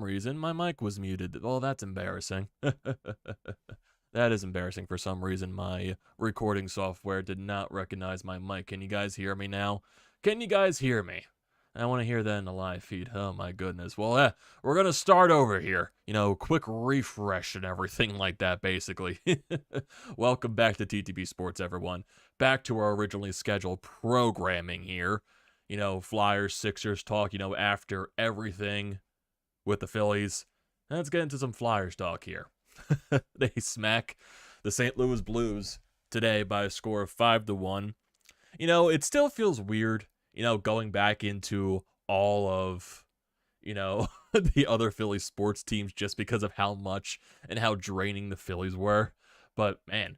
reason, my mic was muted. Well, that's embarrassing. That is embarrassing. For some reason, my recording software did not recognize my mic. Can you guys hear me now? Can you guys hear me? I want to hear that in the live feed. Oh, my goodness. Well, we're going to start over here. You know, quick refresh and everything like that, basically. Welcome back to TTP Sports, everyone. Back to our originally scheduled programming here. You know, Flyers, Sixers talk, you know, after everything with the Phillies. Let's get into some Flyers talk here. They smack the St. Louis Blues today by a score of 5-1. You know, it still feels weird, you know, going back into all of, you know, the other Philly sports teams just because of how much and how draining the Phillies were. But, man,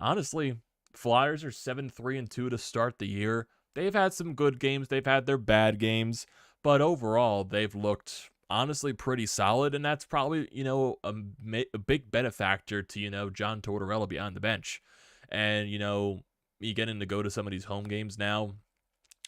honestly, Flyers are 7-3-2 to start the year. They've had some good games. They've had their bad games. But overall, they've looked honestly pretty solid, and that's probably, you know, a big benefactor to, you know, John Tortorella behind the bench. And, you know, you getting to go to some of these home games now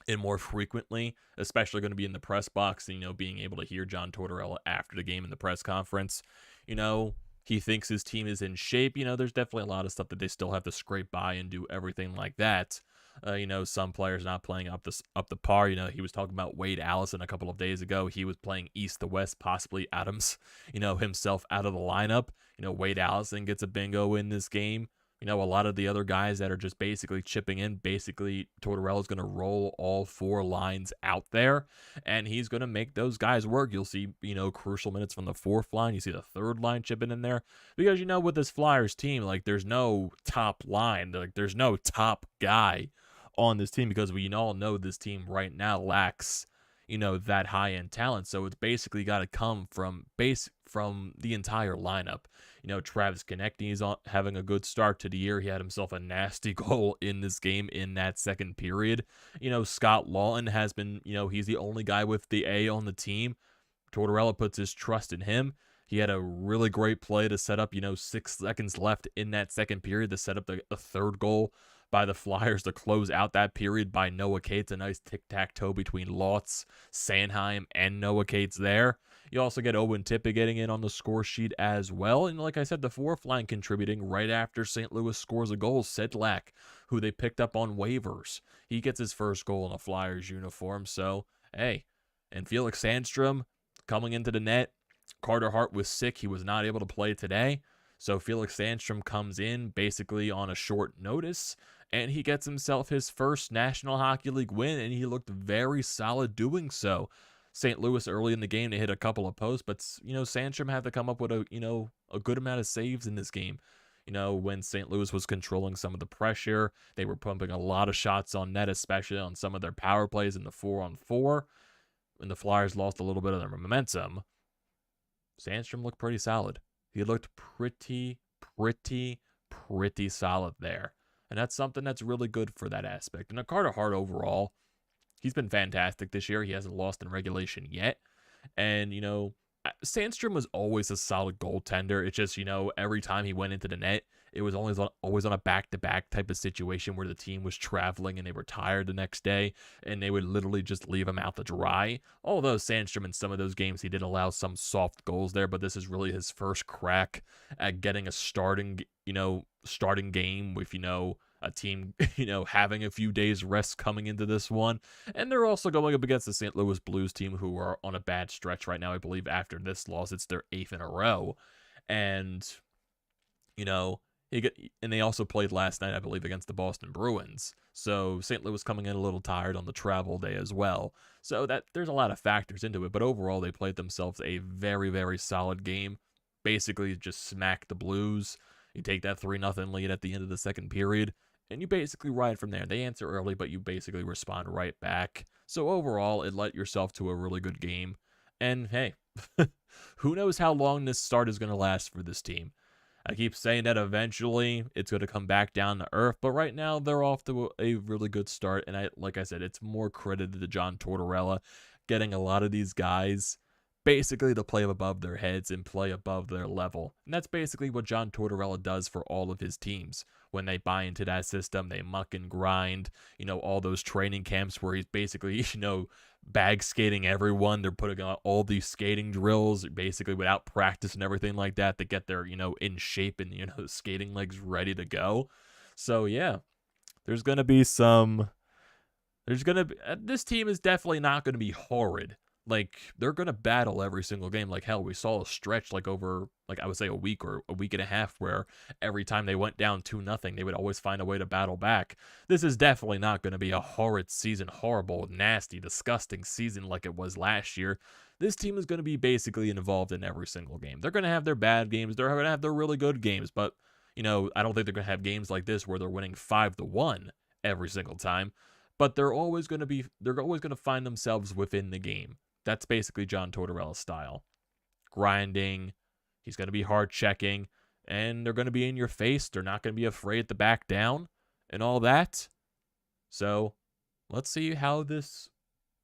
and more frequently, especially going to be in the press box, and, you know, being able to hear John Tortorella after the game in the press conference. You know, he thinks his team is in shape. You know, there's definitely a lot of stuff that they still have to scrape by and do everything like that. You know, some players not playing up the par. You know, he was talking about Wade Allison a couple of days ago. He was playing east to west, possibly Adams, you know, himself out of the lineup. You know, Wade Allison gets a bingo in this game. You know, a lot of the other guys that are just basically chipping in, basically Tortorella's going to roll all four lines out there, and he's going to make those guys work. You'll see, you know, crucial minutes from the fourth line. You see the third line chipping in there. Because, you know, with this Flyers team, like, there's no top line. Like, there's no top guy on this team, because we all know this team right now lacks, you know, that high-end talent. So it's basically got to come from the entire lineup. You know, Travis Konecny is having a good start to the year. He had himself a nasty goal in this game in that second period. You know, Scott Lawton has been, you know, he's the only guy with the A on the team. Tortorella puts his trust in him. He had a really great play to set up, you know, 6 seconds left in that second period to set up the third goal by the Flyers to close out that period by Noah Cates. A nice tic-tac-toe between Lotz, Sanheim, and Noah Cates there. You also get Owen Tippett getting in on the score sheet as well. And like I said, the fourth line contributing right after St. Louis scores a goal, Sedlak, who they picked up on waivers. He gets his first goal in a Flyers uniform. So, hey, and Felix Sandstrom coming into the net. Carter Hart was sick. He was not able to play today. So Felix Sandstrom comes in basically on a short notice, and he gets himself his first National Hockey League win, and he looked very solid doing so. St. Louis early in the game, they hit a couple of posts, but, you know, Sandstrom had to come up with a good amount of saves in this game. You know, when St. Louis was controlling some of the pressure, they were pumping a lot of shots on net, especially on some of their power plays in the 4-on-4. When the Flyers lost a little bit of their momentum, Sandstrom looked pretty solid. He looked pretty solid there. And that's something that's really good for that aspect. And Carter Hart overall, he's been fantastic this year. He hasn't lost in regulation yet. And, you know, Sandstrom was always a solid goaltender. It's just, you know, every time he went into the net, it was always on a back-to-back type of situation where the team was traveling and they were tired the next day, and they would literally just leave him out to dry. Although Sandstrom in some of those games, he did allow some soft goals there, but this is really his first crack at getting a starting game with, you know, a team, you know, having a few days rest coming into this one. And they're also going up against the St. Louis Blues team, who are on a bad stretch right now. I believe after this loss, it's their 8th in a row. And, you know, they also played last night, I believe, against the Boston Bruins. So St. Louis coming in a little tired on the travel day as well. So that there's a lot of factors into it. But overall, they played themselves a very solid game. Basically just smacked the Blues. You take that 3-0 lead at the end of the second period, and you basically ride from there. They answer early, but you basically respond right back. So overall, it led yourself to a really good game. And hey, who knows how long this start is going to last for this team. I keep saying that eventually it's going to come back down to earth, but right now they're off to a really good start. And like I said, it's more credited to John Tortorella getting a lot of these guys basically to play above their heads and play above their level. And that's basically what John Tortorella does for all of his teams. When they buy into that system, they muck and grind, all those training camps where he's basically, bag skating everyone. They're putting out all these skating drills basically without practice and everything like that to get their, in shape and, skating legs ready to go. So, yeah, this team is definitely not going to be horrid. Like, they're going to battle every single game. Like, hell, we saw a stretch, over, I would say a week or a week and a half where every time they went down 2-0, they would always find a way to battle back. This is definitely not going to be a horrid season, horrible, nasty, disgusting season like it was last year. This team is going to be basically involved in every single game. They're going to have their bad games. They're going to have their really good games. But, I don't think they're going to have games like this where they're winning 5-1 every single time. But they're always going to find themselves within the game. That's basically John Tortorella's style. Grinding, he's going to be hard checking, and they're going to be in your face. They're not going to be afraid to back down and all that. So, let's see how this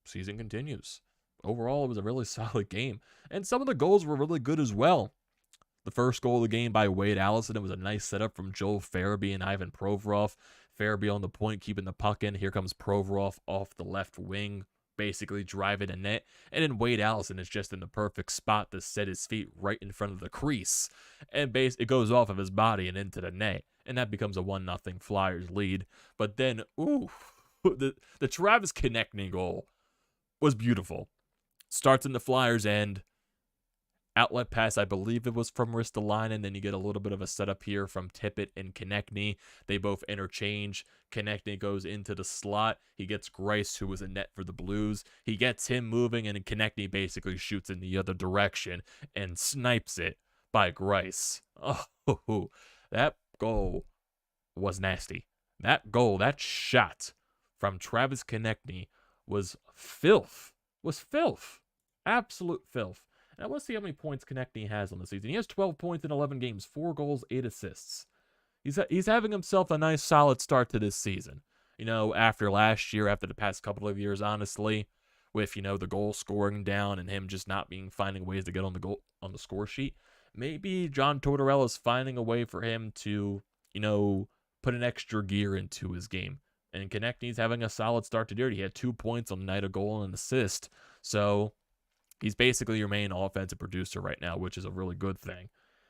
season continues. Overall, it was a really solid game, and some of the goals were really good as well. The first goal of the game by Wade Allison, it was a nice setup from Joel Farabee and Ivan Provorov. Farabee on the point, keeping the puck in. Here comes Provorov off the left wing, basically driving a net, and then Wade Allison is just in the perfect spot to set his feet right in front of the crease, and it goes off of his body and into the net, and that becomes a 1-0 Flyers lead. But then, the Travis Konecny goal was beautiful. Starts in the Flyers' end, outlet pass, I believe it was from Ristolainen, then you get a little bit of a setup here from Tippett and Konecny. They both interchange. Konecny goes into the slot. He gets Grice, who was a net for the Blues. He gets him moving, and Konecny basically shoots in the other direction and snipes it by Grice. Oh, that goal was nasty. That shot from Travis Konecny was filth. Absolute filth. And I want to see how many points Konecny has on the season. He has 12 points in 11 games, 4 goals, 8 assists. He's having himself a nice, solid start to this season. After last year, after the past couple of years, honestly, with, the goal scoring down and him just not finding ways to get on the score sheet, maybe John Tortorella is finding a way for him to, put an extra gear into his game. And Konecny's having a solid start to the year. He had 2 points on the night, a goal and an assist. So he's basically your main offensive producer right now, which is a really good thing.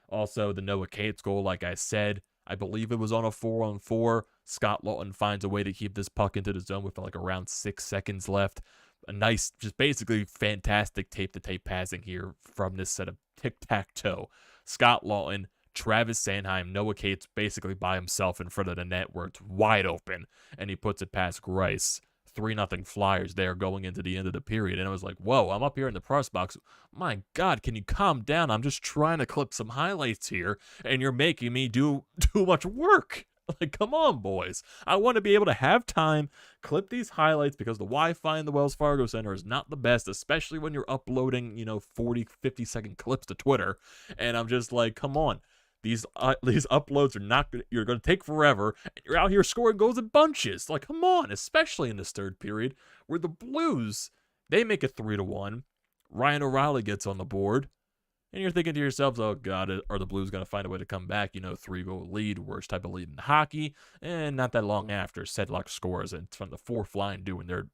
Also, the Noah Cates goal, like I said, I believe it was on a 4-on-4. Scott Lawton finds a way to keep this puck into the zone with around 6 seconds left. A nice, just basically fantastic tape-to-tape passing here from this set of tic-tac-toe. Scott Lawton, Travis Sanheim, Noah Cates basically by himself in front of the net where it's wide open, and he puts it past Grice. 3-0 Flyers there going into the end of the period. And I was like, whoa, I'm up here in the press box. My God, can you calm down? I'm just trying to clip some highlights here, and you're making me do too much work. Like, come on, boys. I want to be able to have time, clip these highlights, because the Wi-Fi in the Wells Fargo Center is not the best, especially when you're uploading, 40, 50-second clips to Twitter. And I'm just like, come on. These uploads are not good. You're going to take forever. And you're out here scoring goals in bunches. Like, come on, especially in this third period where the Blues, they make it 3-1. Ryan O'Reilly gets on the board. And you're thinking to yourselves, oh, God, are the Blues going to find a way to come back? 3-goal lead, worst type of lead in hockey. And not that long after, Sedlock scores. And it's from the fourth line doing their,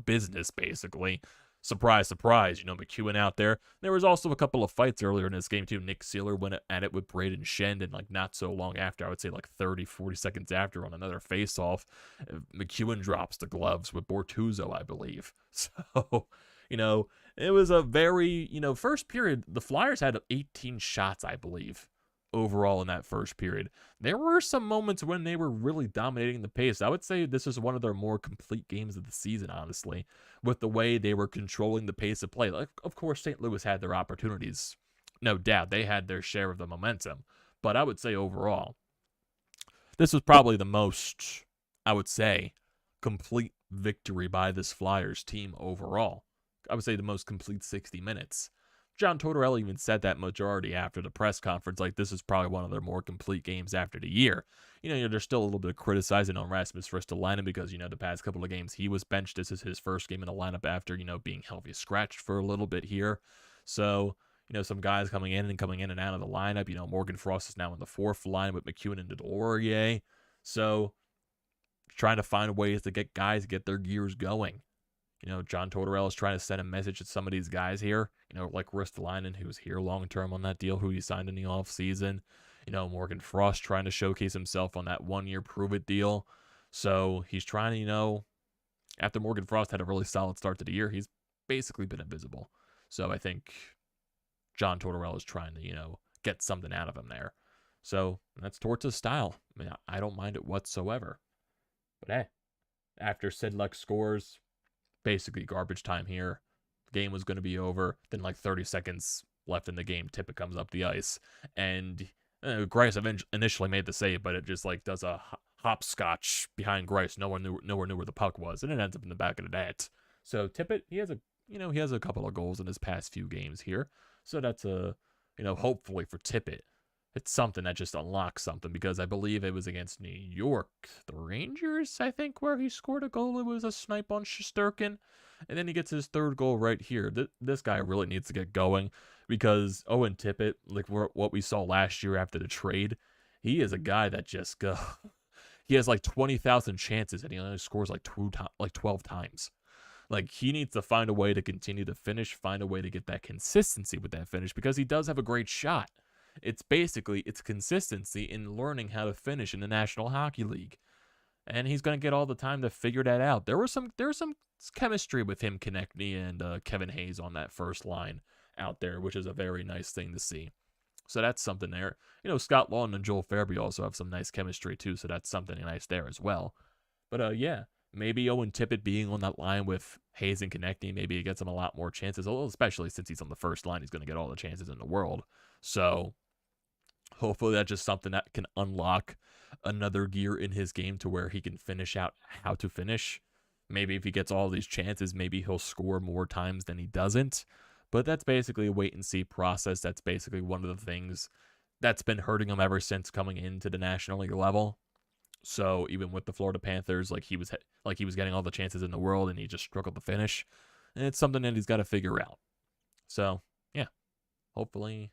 business, basically. Surprise, surprise, McEwen out there. There was also a couple of fights earlier in this game, too. Nick Seeler went at it with Braden Schenn, and, not so long after, I would say, 30, 40 seconds after, on another face-off, McEwen drops the gloves with Bortuzzo, I believe. So, it was a very, first period, the Flyers had 18 shots, I believe, overall in that first period. There were some moments when they were really dominating the pace. I would say this is one of their more complete games of the season, honestly, with the way they were controlling the pace of play. Like, of course, St. Louis had their opportunities. No doubt, they had their share of the momentum. But I would say overall, this was probably the most, I would say, complete victory by this Flyers team overall. I would say the most complete 60 minutes. John Tortorella even said that majority after the press conference, like this is probably one of their more complete games after the year. There's still a little bit of criticizing on Rasmus Ristolainen because, the past couple of games he was benched. This is his first game in the lineup after, being healthy scratched for a little bit here. So, some guys coming in and out of the lineup. Morgan Frost is now in the fourth line with McEwen and Delorier. So, trying to find ways to get guys get their gears going. John Tortorella is trying to send a message to some of these guys here, like Ristolainen, who's here long term on that deal, who he signed in the offseason. Morgan Frost trying to showcase himself on that 1-year prove it deal. So he's trying to, after Morgan Frost had a really solid start to the year, he's basically been invisible. So I think John Tortorella is trying to, get something out of him there. So that's Torta's style. I mean, I don't mind it whatsoever. But hey, after Sidluck scores, basically garbage time here. The game was going to be over. Then 30 seconds left in the game, Tippett comes up the ice. And Greiss initially made the save, but it just does a hopscotch behind Greiss. Nowhere knew where the puck was, and it ends up in the back of the net. So Tippett, he has a couple of goals in his past few games here. So that's hopefully for Tippett, it's something that just unlocks something, because I believe it was against New York, the Rangers, I think, where he scored a goal. It was a snipe on Shesterkin, and then he gets his third goal right here. This guy really needs to get going, because Owen Tippett, what we saw last year after the trade, he is a guy that just go. He has 20,000 chances, and he only scores 12 times. He needs to find a way to continue to finish, find a way to get that consistency with that finish, because he does have a great shot. It's consistency in learning how to finish in the National Hockey League. And he's going to get all the time to figure that out. There was some chemistry with him, Konecny, and Kevin Hayes on that first line out there, which is a very nice thing to see. So that's something there. Scott Lawton and Joel Farabee also have some nice chemistry too, so that's something nice there as well. But yeah, maybe Owen Tippett being on that line with Hayes and Konecny, maybe it gets him a lot more chances, especially since he's on the first line. He's going to get all the chances in the world. So hopefully that's just something that can unlock another gear in his game to where he can finish out how to finish. Maybe if he gets all these chances, maybe he'll score more times than he doesn't. But that's basically a wait-and-see process. That's basically one of the things that's been hurting him ever since coming into the National League level. So even with the Florida Panthers, he was getting all the chances in the world, and he just struggled to finish. And it's something that he's got to figure out. So yeah, hopefully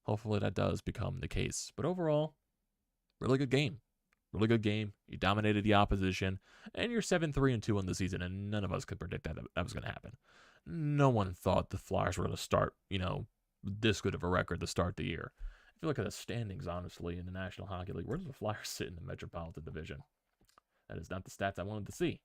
that does become the case. But overall, really good game. Really good game. You dominated the opposition, and you're 7-3-2 on the season, and none of us could predict that was going to happen. No one thought the Flyers were going to start, this good of a record to start the year. If you look at the standings, honestly, in the National Hockey League, where does the Flyers sit in the Metropolitan Division? That is not the stats I wanted to see.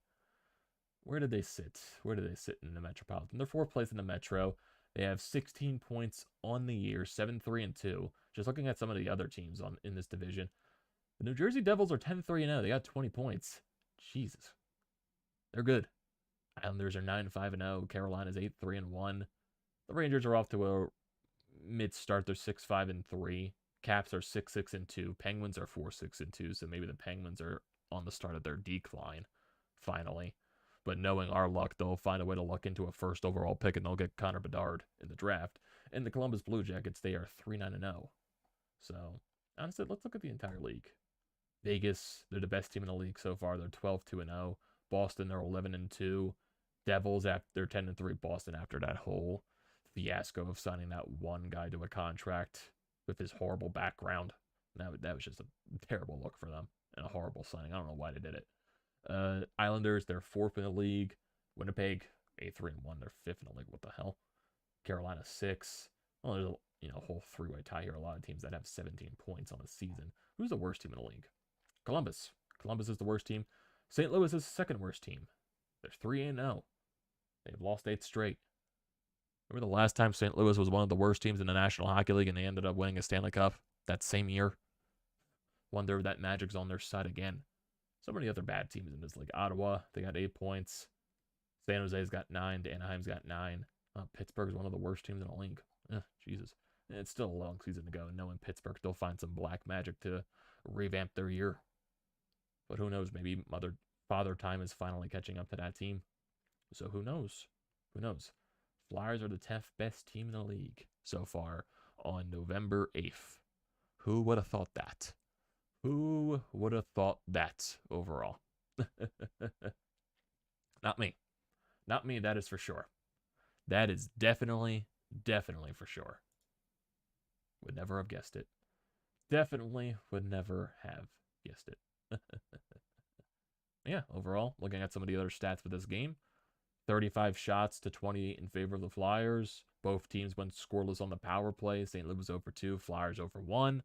Where did they sit? Where do they sit in the Metropolitan? They're fourth place in the Metro. They have 16 points on the year, 7-3-2. Just looking at some of the other teams in this division, the New Jersey Devils are 10-3-0. They got 20 points. Jesus, they're good. Islanders are 9-5-0. Carolina's 8-3-1. The Rangers are off to a mid start. They're 6-5-3. Caps are 6-6-2. Penguins are 4-6-2. So maybe the Penguins are on the start of their decline, finally. But knowing our luck, they'll find a way to luck into a first overall pick, and they'll get Connor Bedard in the draft. And the Columbus Blue Jackets, they are 3-9-0. So, honestly, let's look at the entire league. Vegas, they're the best team in the league so far. They're 12-2-0. Boston, they're 11-2. Devils, they're 10-3. Boston, after that whole fiasco of signing that one guy to a contract with his horrible background. That was just a terrible look for them and a horrible signing. I don't know why they did it. Islanders, they're fourth in the league. Winnipeg, 8-3-1. They're fifth in the league. What the hell? Carolina, 6. Well, there's a whole three-way tie here. A lot of teams that have 17 points on the season. Who's the worst team in the league? Columbus. Columbus is the worst team. St. Louis is the second worst team. They're 3-0. They've lost 8 straight. Remember the last time St. Louis was one of the worst teams in the National Hockey League and they ended up winning a Stanley Cup that same year? Wonder if that magic's on their side again. So many other bad teams in this league. Ottawa, they got 8 points. San Jose's got 9. Anaheim's got 9. Pittsburgh's one of the worst teams in the league. Jesus. It's still a long season to go. And knowing Pittsburgh, they'll find some black magic to revamp their year. But who knows? Maybe Father Time is finally catching up to that team. So who knows? Who knows? Flyers are the 10th best team in the league so far on November 8th. Who would have thought that? Who would have thought that overall? Not me. Not me, that is for sure. That is definitely Definitely for sure. Would never have guessed it. Definitely would never have guessed it. Yeah, overall, looking at some of the other stats for this game, 35 shots to 28 in favor of the Flyers. Both teams went scoreless on the power play. St. Louis was 0-2, Flyers 0-1.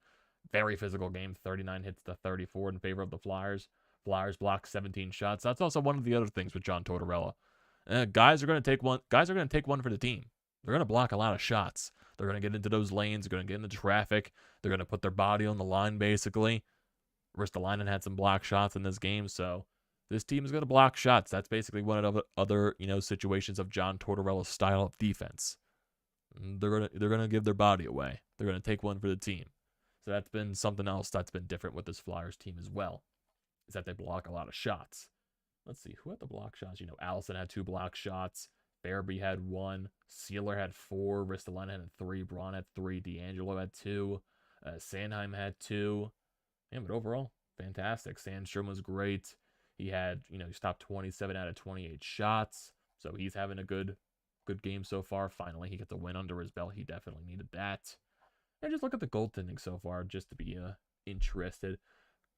Very physical game, 39 hits to 34 in favor of the Flyers. Flyers blocked 17 shots. That's also one of the other things with John Tortorella. Guys are going to take one. Guys are going to take one for the team. They're going to block a lot of shots. They're going to get into those lanes. They're going to get into traffic. They're going to put their body on the line, basically. Ristolainen had some block shots in this game, so this team is going to block shots. That's basically one of the other, situations of John Tortorella's style of defense. They're gonna give their body away. They're gonna take one for the team. So that's been something else that's been different with this Flyers team as well, is that they block a lot of shots. Let's see, who had the block shots? Allison had 2 block shots. Farabee had 1. Sealer had 4. Ristolainen had 3. Braun had 3. D'Angelo had 2. Sanheim had 2. Yeah, but overall, fantastic. Sandstrom was great. He had, he stopped 27 out of 28 shots. So he's having a good game so far. Finally, he gets a win under his belt. He definitely needed that. And just look at the goaltending so far, just to be interested.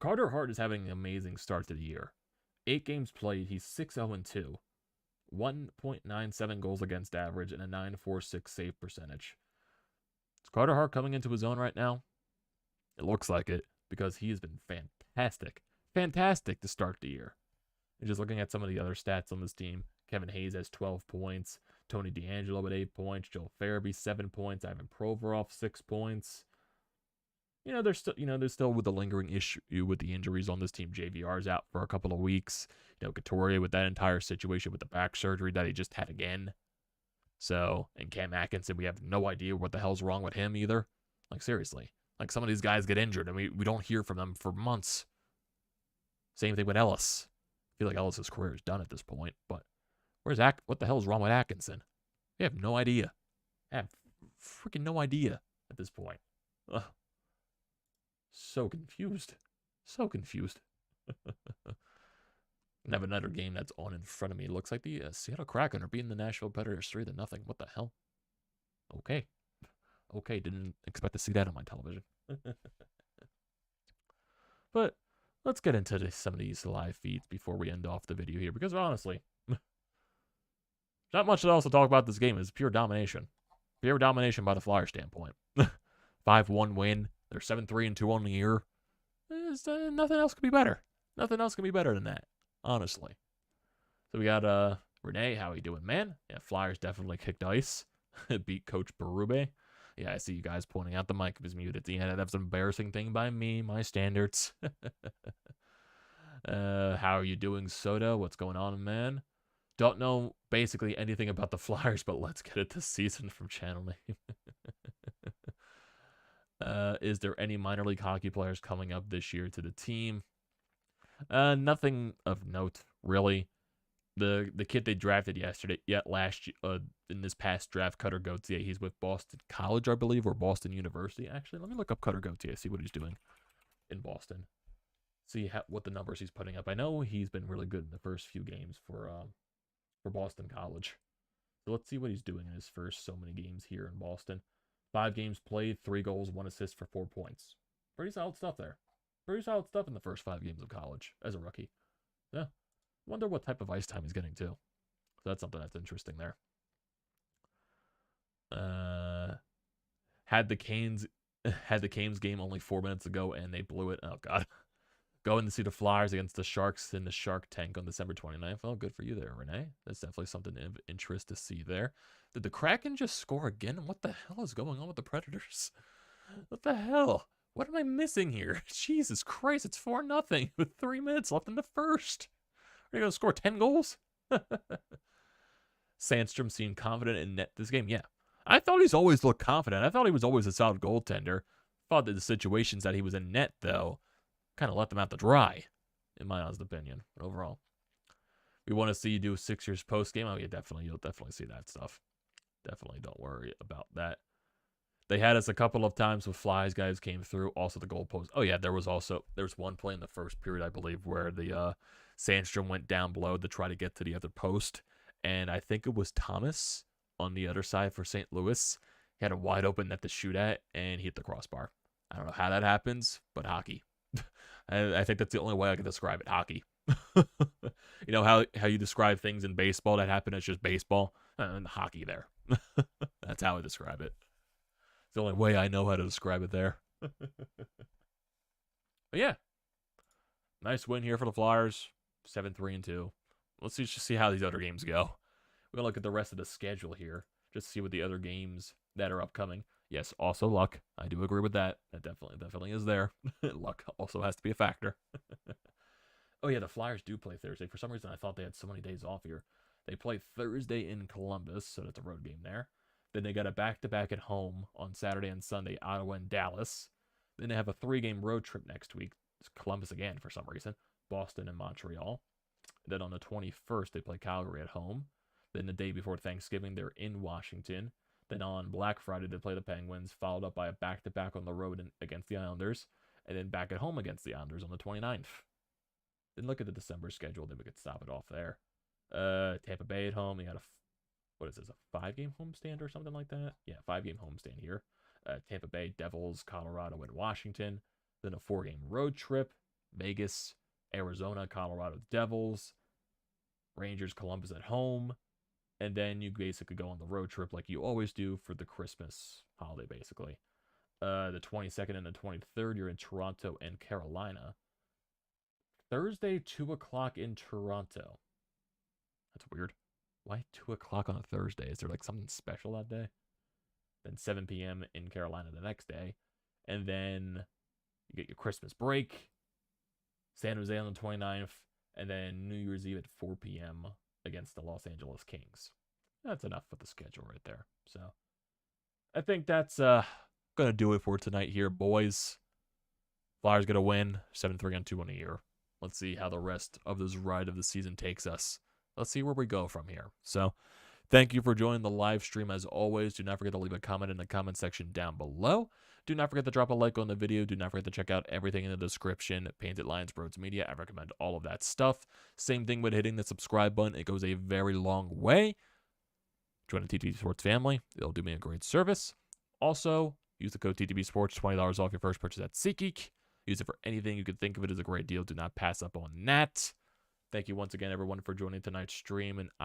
Carter Hart is having an amazing start to the year. 8 games played, he's 6-0-2. 1.97 goals against average and a .946 save percentage. Is Carter Hart coming into his own right now? It looks like it, because he has been fantastic. Fantastic to start the year. And just looking at some of the other stats on this team, Kevin Hayes has 12 points. Tony D'Angelo with 8 points. Joel Farabee, 7 points. Ivan Provorov, 6 points. There's still with the lingering issue with the injuries on this team. JVR's out for a couple of weeks. Couturier with that entire situation with the back surgery that he just had again. So, and Cam Atkinson, we have no idea what the hell's wrong with him either. Like, seriously. Like, some of these guys get injured and we don't hear from them for months. Same thing with Ellis. I feel like Ellis's career is done at this point, but what the hell is wrong with Atkinson? We have no idea. I have freaking no idea at this point. Ugh. So confused. So confused. And have another game that's on in front of me. It looks like the Seattle Kraken are beating the Nashville Predators 3-0. What the hell? Okay. Okay, didn't expect to see that on my television. But let's get into some of these live feeds before we end off the video here, because honestly, not much else to talk about this game. It's pure domination. Pure domination by the Flyers standpoint. 5-1 win. They're 7-3-2 on the year. Nothing else could be better. Nothing else can be better than that, honestly. So we got Renee. How you doing, man? Yeah, Flyers definitely kicked ice. Beat Coach Berube. Yeah, I see you guys pointing out the mic was muted. Yeah, that's an embarrassing thing by me, my standards. How are you doing, Soda? What's going on, man? Don't know basically anything about the Flyers, but let's get it this season from channel name. Is there any minor league hockey players coming up this year to the team? Nothing of note, really. The kid they drafted in this past draft, Cutter Gauthier, he's with Boston College, I believe, or Boston University. Actually, let me look up Cutter Gauthier, see what he's doing in Boston. See what the numbers he's putting up. I know he's been really good in the first few games for Boston College. So let's see what he's doing in his first so many games here in Boston. 5 games played, 3 goals, 1 assist for 4 points. Pretty solid stuff there. Pretty solid stuff in the first 5 games of college as a rookie. Yeah. Wonder what type of ice time he's getting too. So that's something that's interesting there. Had the Canes game only 4 minutes ago and they blew it. Oh god. Going to see the Flyers against the Sharks in the Shark Tank on December 29th. Oh, good for you there, Renee. That's definitely something of interest to see there. Did the Kraken just score again? What the hell is going on with the Predators? What the hell? What am I missing here? Jesus Christ, it's 4-0 with 3 minutes left in the first. Are you going to score 10 goals? Sandstrom seemed confident in net this game. Yeah. I thought he's always looked confident. I thought he was always a solid goaltender. Thought that the situations that he was in net, though, kind of let them out to dry, in my honest opinion. But overall, we want to see you do 6 years post game. Oh yeah, definitely. You'll definitely see that stuff. Definitely, don't worry about that. They had us a couple of times with Flies guys came through. Also the goal post. Oh yeah, there was one play in the first period, I believe, where the Sandstrom went down below to try to get to the other post, and I think it was Thomas on the other side for St. Louis. He had a wide open net to shoot at, and he hit the crossbar. I don't know how that happens, but hockey. I think that's the only way I can describe it. Hockey. You know how you describe things in baseball that happen as just baseball? And hockey there. That's how I describe it. It's the only way I know how to describe it there. But yeah. Nice win here for the Flyers. 7-3-2. Let's just see how these other games go. We're going to look at the rest of the schedule here. Just to see what the other games that are upcoming. Yes, also luck. I do agree with that. That definitely is there. Luck also has to be a factor. Oh yeah, the Flyers do play Thursday. For some reason, I thought they had so many days off here. They play Thursday in Columbus, so that's a road game there. Then they got a back-to-back at home on Saturday and Sunday, Ottawa and Dallas. Then they have a 3-game road trip next week. It's Columbus again for some reason. Boston and Montreal. Then on the 21st, they play Calgary at home. Then the day before Thanksgiving, they're in Washington. Then on Black Friday, they play the Penguins, followed up by a back-to-back on the road against the Islanders, and then back at home against the Islanders on the 29th. Then look at the December schedule. Then we could stop it off there. Tampa Bay at home. You got what is this, a 5-game homestand or something like that? Yeah, 5-game homestand here. Tampa Bay, Devils, Colorado, and Washington. Then a 4-game road trip. Vegas, Arizona, Colorado, Devils. Rangers, Columbus at home. And then you basically go on the road trip like you always do for the Christmas holiday, basically. The 22nd and the 23rd, you're in Toronto and Carolina. Thursday, 2 o'clock in Toronto. That's weird. Why 2 o'clock on a Thursday? Is there like something special that day? Then 7 p.m. in Carolina the next day. And then you get your Christmas break. San Jose on the 29th. And then New Year's Eve at 4 p.m. against the Los Angeles Kings. That's enough for the schedule right there. So I think that's going to do it for tonight here, boys. Flyers going to win 7-3-2 on a year. Let's see how the rest of this ride of the season takes us. Let's see where we go from here. So thank you for joining the live stream as always. Do not forget to leave a comment in the comment section down below. Do not forget to drop a like on the video. Do not forget to check out everything in the description. Painted Lions, BrodesMedia. I recommend all of that stuff. Same thing with hitting the subscribe button. It goes a very long way. Join the TTP Sports family. It'll do me a great service. Also, use the code TTP Sports, $20 off your first purchase at SEATGEEK. Use it for anything you could think of. It as a great deal. Do not pass up on that. Thank you once again, everyone, for joining tonight's stream, and